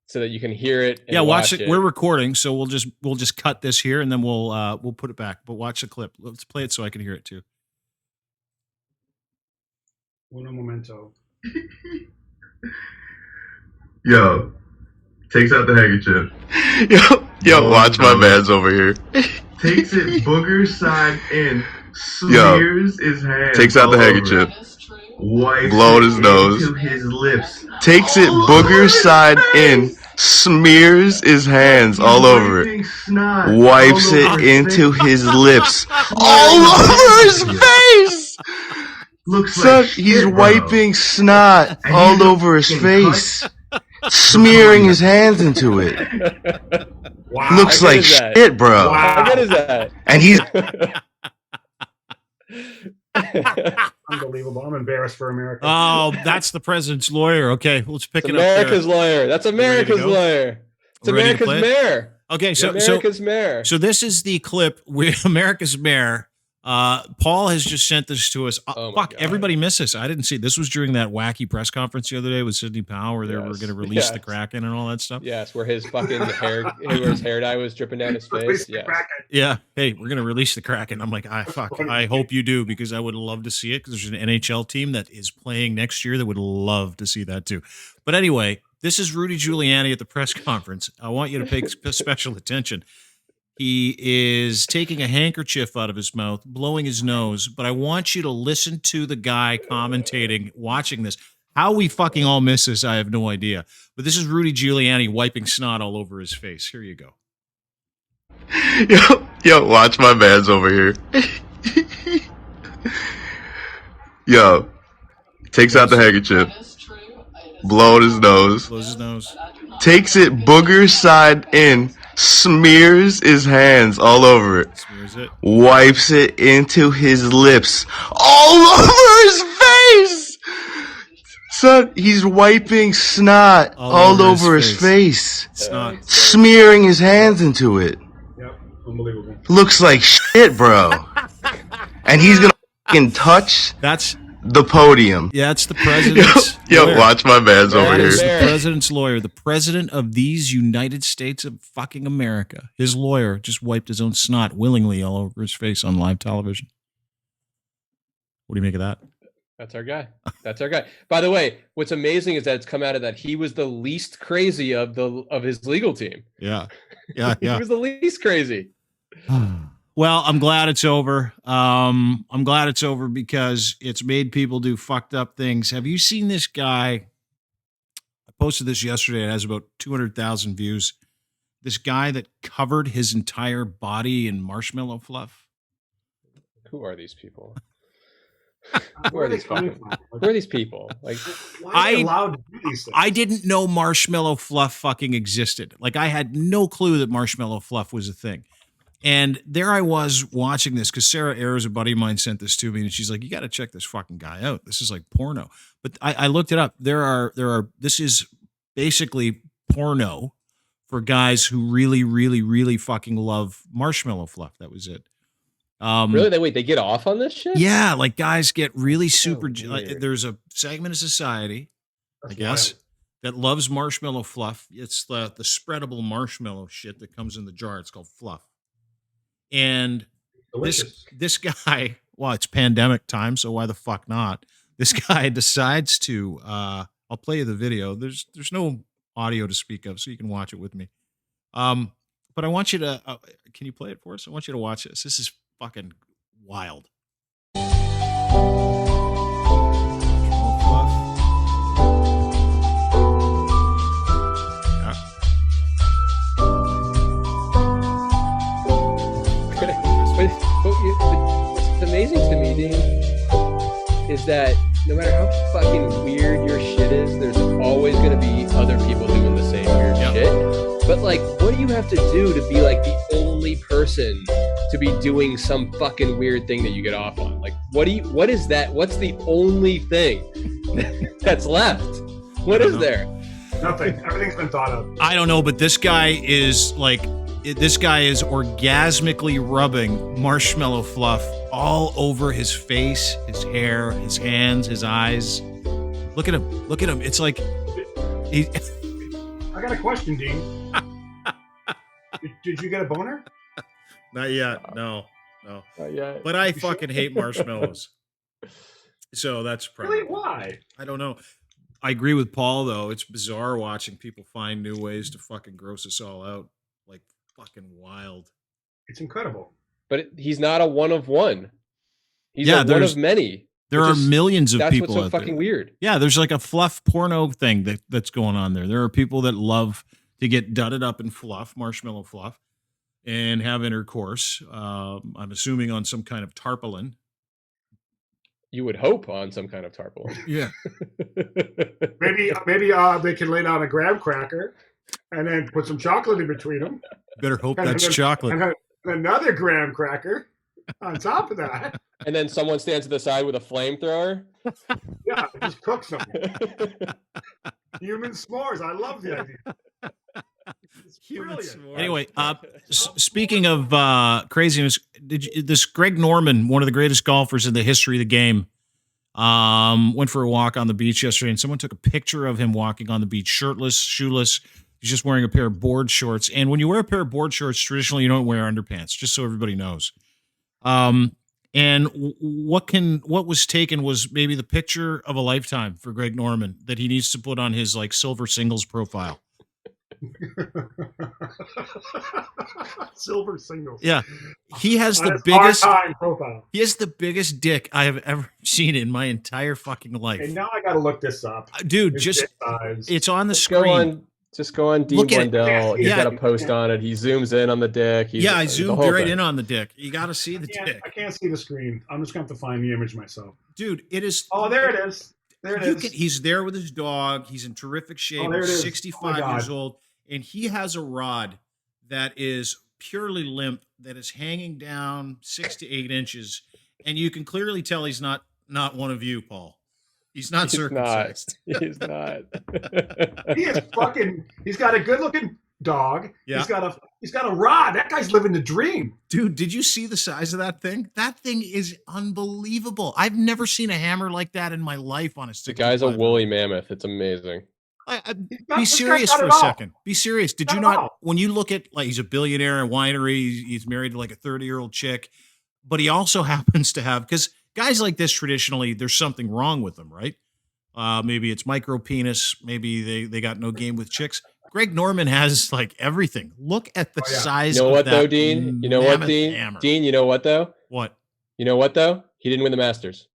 so that you can hear it. And watch it. We're recording, so we'll just cut this here and then we'll put it back. But watch the clip. Let's play it so I can hear it too. Uno momento. Yo, takes out the handkerchief. Yo, watch my man's over here. Takes it booger side in, smears his hand. Takes out the handkerchief. Wipes blowing his nose. Into his lips. Takes it booger side in, smears his hands all over it. Wipes it into his lips. All over his face! Looks like he's wiping snot all over his face, smearing his hands into it. Wow. Looks like shit, bro. Wow. How good is that? And he's unbelievable. I'm embarrassed for America. Oh, that's the president's lawyer. Okay, let's pick it up. America's lawyer. That's America's lawyer. It's America's mayor. Okay, so America's mayor. So this is the clip where America's mayor. Paul has just sent this to us. Fuck, God. Everybody missed this. I didn't see this. Was during that wacky press conference the other day with Sidney Powell, where they were going to release the Kraken and all that stuff. Yes, where his fucking his hair dye was dripping down his face. Yeah. Hey, we're going to release the Kraken. I'm like, I hope you do, because I would love to see it, because there's an NHL team that is playing next year that would love to see that too. But anyway, this is Rudy Giuliani at the press conference. I want you to pay special attention. He is taking a handkerchief out of his mouth, blowing his nose, but I want you to listen to the guy commentating, watching this. How we fucking all miss this, I have no idea. But this is Rudy Giuliani wiping snot all over his face. Here you go. Yo, watch my man's over here. Yo, takes out the handkerchief, blows his nose, takes it booger side in, smears his hands all over it, wipes it into his lips, all over his face. Son, he's wiping snot all over his face. Smearing his hands into it. Yep, unbelievable. Looks like shit, bro. And he's gonna fucking touch the podium. Yeah, it's the president's lawyer. Watch my man's over here. That is the president's lawyer. The president of these United States of fucking America. His lawyer just wiped his own snot willingly all over his face on live television. What do you make of that? That's our guy. That's our guy. By the way, what's amazing is that it's come out of that he was the least crazy of his legal team. Yeah. He was the least crazy. Well, I'm glad it's over. I'm glad it's over because it's made people do fucked up things. Have you seen this guy? I posted this yesterday. It has about 200,000 views. This guy that covered his entire body in marshmallow fluff. Who are these people? Where are these people? Like, why are they allowed to do these things? I didn't know marshmallow fluff fucking existed. Like, I had no clue that marshmallow fluff was a thing. And there I was watching this because Sarah Ayers, a buddy of mine, sent this to me, and she's like, "You got to check this fucking guy out. This is like porno." But I looked it up. There are. This is basically porno for guys who really, really, really fucking love marshmallow fluff. That was it. Really? They get off on this shit? Yeah, like guys get really super. There's a segment of society, I guess, that loves marshmallow fluff. It's the spreadable marshmallow shit that comes in the jar. It's called fluff. And this guy, well, it's pandemic time, so why the fuck not? This guy decides to. I'll play you the video. There's no audio to speak of, so you can watch it with me. But I want you to. Can you play it for us? I want you to watch this. This is fucking wild. What's amazing to me, Dean, is that no matter how fucking weird your shit is, there's always going to be other people doing the same weird shit. But like, what do you have to do to be like the only person to be doing some fucking weird thing that you get off on? Like, what is that? What's the only thing that's left? What is there? Nothing. Everything's been thought of. I don't know, but this guy is orgasmically rubbing marshmallow fluff all over his face, his hair, his hands, his eyes. Look at him. Look at him. It's like I got a question, Dean. Did you get a boner? Not yet. No. Not yet. But I fucking hate marshmallows. So that's probably really why. I don't know. I agree with Paul though. It's bizarre watching people find new ways to fucking gross us all out. Like fucking wild. It's incredible. But he's not a one of one. He's a one of many. There are millions of people. That's what's so fucking weird. Yeah, there's like a fluff porno thing that's going on there. There are people that love to get dudded up in fluff, marshmallow fluff, and have intercourse. I'm assuming on some kind of tarpaulin. You would hope on some kind of tarpaulin. Yeah. maybe they can lay down a graham cracker and then put some chocolate in between them. Better hope that's chocolate. And then another graham cracker on top of that. And then someone stands to the side with a flamethrower. Yeah, just cook them. Human s'mores. I love the idea. It's brilliant. Anyway, speaking of craziness, this Greg Norman, one of the greatest golfers in the history of the game, went for a walk on the beach yesterday, and someone took a picture of him walking on the beach, shirtless, shoeless. He's just wearing a pair of board shorts. And when you wear a pair of board shorts, traditionally you don't wear underpants, just so everybody knows. And what was taken was maybe the picture of a lifetime for Greg Norman that he needs to put on his like silver singles profile. Silver singles. Yeah, he has the biggest profile. He has the biggest dick I have ever seen in my entire fucking life. And now I got to look this up, dude. It's on the screen. Just go on Dean Look at it. Blundell. He's Yeah. got a post on it. He zooms in on the dick. I the zoomed whole right thing. in on the dick. You got to see the dick. I can't see the screen. I'm just going to have to find the image myself. Dude, it is. Oh, there it is. There it is. He's there with his dog. He's in terrific shape. Oh, there it He's is. 65 Oh, my years God. old. And he has a rod that is purely limp, that is hanging down 6 to 8 inches. And you can clearly tell he's not one of you, Paul. He's not circumcised. He's not. He is fucking. He's got a good-looking dog. Yeah. He's got a rod. That guy's living the dream. Dude, did you see the size of that thing? That thing is unbelievable. I've never seen a hammer like that in my life on a The stick. guy's a woolly mammoth. It's amazing. Be serious for a second. Be serious. Did you not, when you look at, like, he's a billionaire in winery, he's married to like a 30-year-old chick, but he also happens to have, because guys like this traditionally, there's something wrong with them, right? Maybe it's micro penis. Maybe they got no game with chicks. Greg Norman has like everything. Look at the size. You know of what that though, Dean? You know what, Dean? Hammer. Dean, you know what though? What? You know what though? He didn't win the Masters.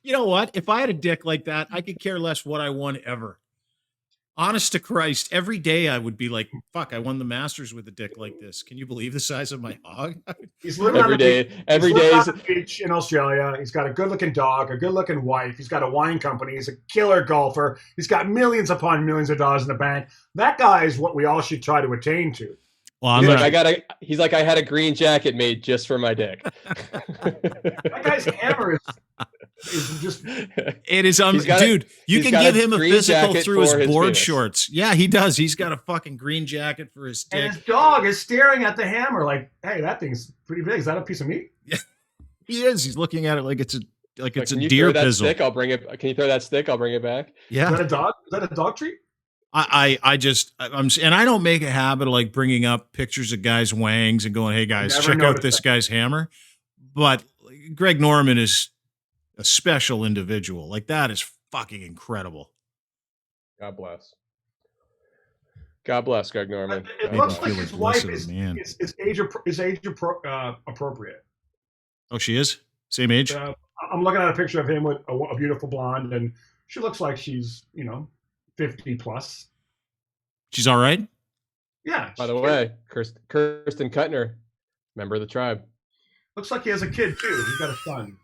You know what? If I had a dick like that, I could care less what I won ever. Honest to Christ, every day I would be like, fuck, I won the Masters with a dick like this. Can you believe the size of my hog? He's living Every on the day. beach. Every He's living day on is the beach in Australia. He's got a good-looking dog, a good-looking wife. He's got a wine company. He's a killer golfer. He's got millions upon millions of dollars in the bank. That guy is what we all should try to attain to. Well, he's like, I had a green jacket made just for my dick. That guy's hammer is just. It is, dude. You can give him a physical through his board penis. Shorts. Yeah, he does. He's got a fucking green jacket for his dick. And his dog is staring at the hammer like, "Hey, that thing's pretty big. Is that a piece of meat?" Yeah, he is. He's looking at it like it's a Can you deer throw that pizzle. stick? I'll bring it. Can you throw that stick? I'll bring it back. Yeah. Is that a dog? Is that a dog treat? I'm and I don't make a habit of like bringing up pictures of guys' wangs and going, "Hey guys, Never check out noticed this that. guy's hammer." But Greg Norman is a special individual. Like, that is fucking incredible. God bless. God bless Greg Norman. It God looks bless. like his wife is age appropriate. Oh, she is? Same age? I'm looking at a picture of him with a beautiful blonde, and she looks like she's 50 plus. She's all right? Yeah. By the way, Kirsten Kuttner, member of the tribe. Looks like he has a kid too. He's got a son.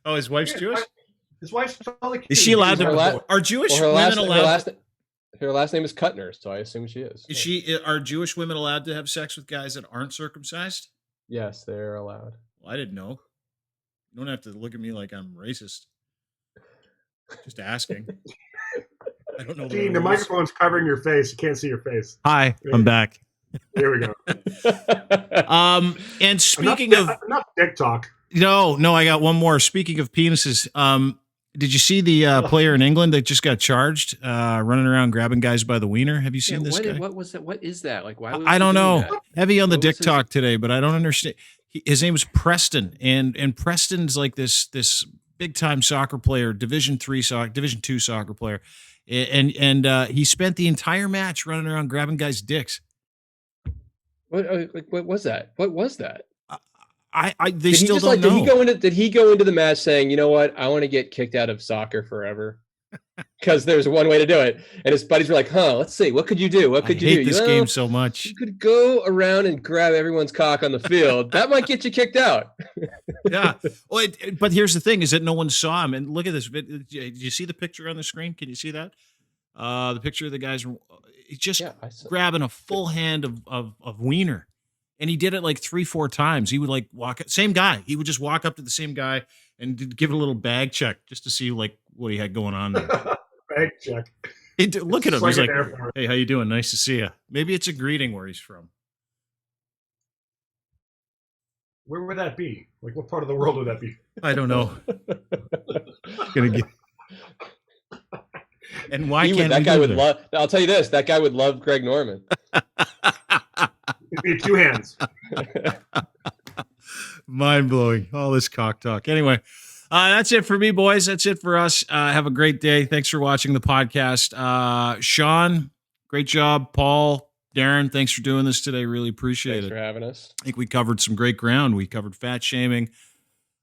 Oh, his wife's Jewish? His wife's totally cute. Is she allowed to? Are Jewish women allowed? Her last name is Kuttner, so I assume she is. Are Jewish women allowed to have sex with guys that aren't circumcised? Yes, they're allowed. Well, I didn't know. You don't have to look at me like I'm racist. Just asking. I don't know. Dean, the microphone's covering your face. You can't see your face. Hi, I'm back. Here we go. And speaking enough dick talk. No, I got one more. Speaking of penises, did you see the player in England that just got charged, running around grabbing guys by the wiener? Have you seen this guy? What was that? What is that? Like, why? I don't know. Heavy on the dick talk today, but I don't understand. His name is Preston, and Preston's like this big time soccer player, Division 2 soccer player, and he spent the entire match running around grabbing guys' dicks. What was that? What was that? They still don't know. Did he go into the match saying, "You know what? I want to get kicked out of soccer forever"? Because there's one way to do it. And his buddies were like, let's see. What could you do? What could you do? I hate this game so much. You could go around and grab everyone's cock on the field. That might get you kicked out. Yeah. Well, but here's the thing is that no one saw him. And look at this. Did you see the picture on the screen? Can you see that? The picture of the guys just grabbing a full hand of wiener. And he did it like 3-4 times. He would like same guy. He would just walk up to the same guy and give it a little bag check just to see like what he had going on there. Bag check. Look at him. He's like, "Hey, how you doing? Nice to see you." Maybe it's a greeting where he's from. Where would that be? Like, what part of the world would that be? I don't know. And why can't that guy would love? I'll tell you this: that guy would love Greg Norman. It'd be 2 hands. Mind blowing. All this cock talk. Anyway, that's it for me, boys. That's it for us. Have a great day. Thanks for watching the podcast. Sean, great job. Paul, Darren, thanks for doing this today. Really appreciate it. Thanks for having us. I think we covered some great ground. We covered fat shaming,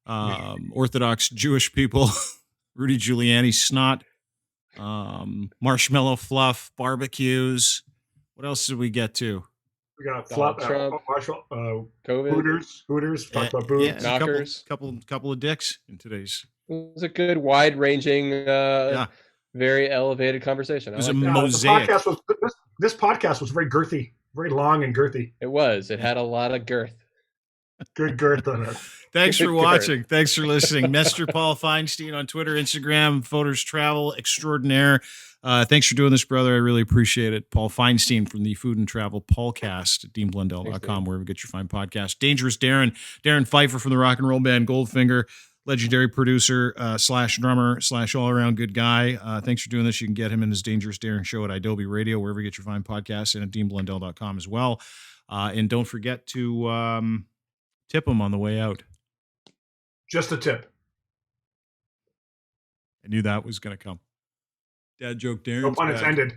Orthodox Jewish people, Rudy Giuliani's snot, Marshmallow fluff, barbecues. What else did we get to? We got Donald Trump, COVID, Hooters. Talked about boots. Yeah, knockers. Couple of dicks in today's. It was a good, wide-ranging, very elevated conversation. It was I a liked mosaic. This podcast was very girthy, very long and girthy. It was. It had a lot of girth. Good girth on it. Thanks for watching. Thanks for listening. Mr. Paul Feinstein on Twitter, Instagram, Photos Travel Extraordinaire. Thanks for doing this, brother. I really appreciate it. Paul Feinstein from the Food and Travel Paulcast at DeanBlundell.com, wherever you get your fine podcast. Dangerous Darren Pfeiffer from the rock and roll band Goldfinger, legendary producer / drummer / all around good guy. Thanks for doing this. You can get him in his Dangerous Darren show at Adobe Radio, wherever you get your fine podcasts, and at DeanBlundell.com as well. And don't forget to tip him on the way out. Just a tip. I knew that was going to come. Dad joke, Darren. No pun intended.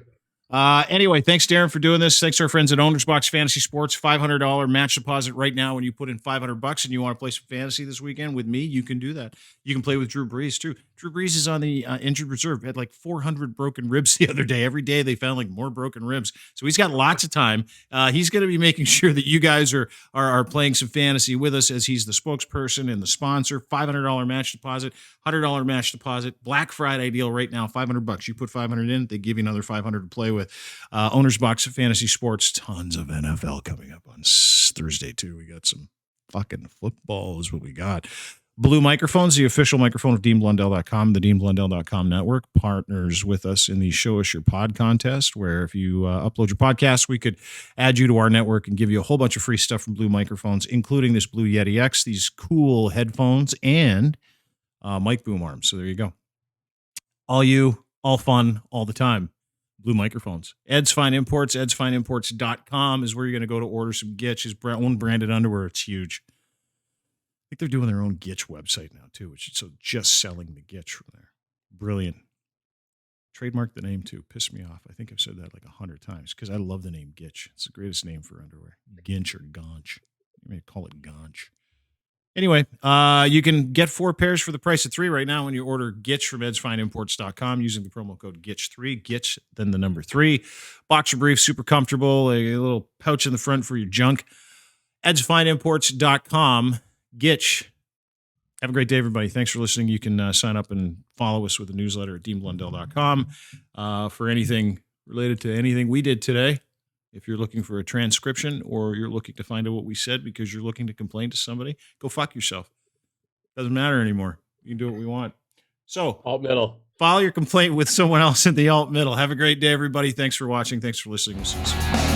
Anyway, thanks, Darren, for doing this. Thanks to our friends at Owner's Box Fantasy Sports. $500 match deposit right now when you put in $500 and you want to play some fantasy this weekend with me, you can do that. You can play with Drew Brees, too. Drew Brees is on the injured reserve. Had like 400 broken ribs the other day. Every day they found like more broken ribs. So he's got lots of time. He's going to be making sure that you guys are playing some fantasy with us, as he's the spokesperson and the sponsor. $500 match deposit, $100 match deposit. Black Friday deal right now, $500. You put $500 in, they give you another $500 to play with. Owner's Box of Fantasy Sports. Tons of NFL coming up on Thursday, too. We got some fucking football is what we got. Blue Microphones, the official microphone of DeanBlundell.com. The DeanBlundell.com network partners with us in the Show Us Your Pod contest, where if you upload your podcast, we could add you to our network and give you a whole bunch of free stuff from Blue Microphones, including this Blue Yeti X, these cool headphones, and mic boom arms. So there you go. All fun, all the time. Blue Microphones. Ed's Fine Imports, edsfineimports.com is where you're going to go to order some Gitch, his own branded underwear. It's huge. I think they're doing their own Gitch website now, too, which is so just selling the Gitch from there. Brilliant. Trademark the name, too. Pissed me off. I think I've said that like 100 times because I love the name Gitch. It's the greatest name for underwear. Ginch or Gonch. You may call it Gonch. Anyway, you can get 4 pairs for the price of 3 right now when you order Gitch from edsfineimports.com using the promo code GITCH3. Gitch, then the number 3. Boxer brief, super comfortable, a little pouch in the front for your junk. edsfineimports.com. Gitch. Have a great day, everybody. Thanks for listening. You can sign up and follow us with a newsletter at DeanBlundell.com for anything related to anything we did today. If you're looking for a transcription or you're looking to find out what we said because you're looking to complain to somebody, go fuck yourself. Doesn't matter anymore. You can do what we want. So, alt middle. File your complaint with someone else in the alt middle. Have a great day, everybody. Thanks for watching. Thanks for listening. We'll see you soon.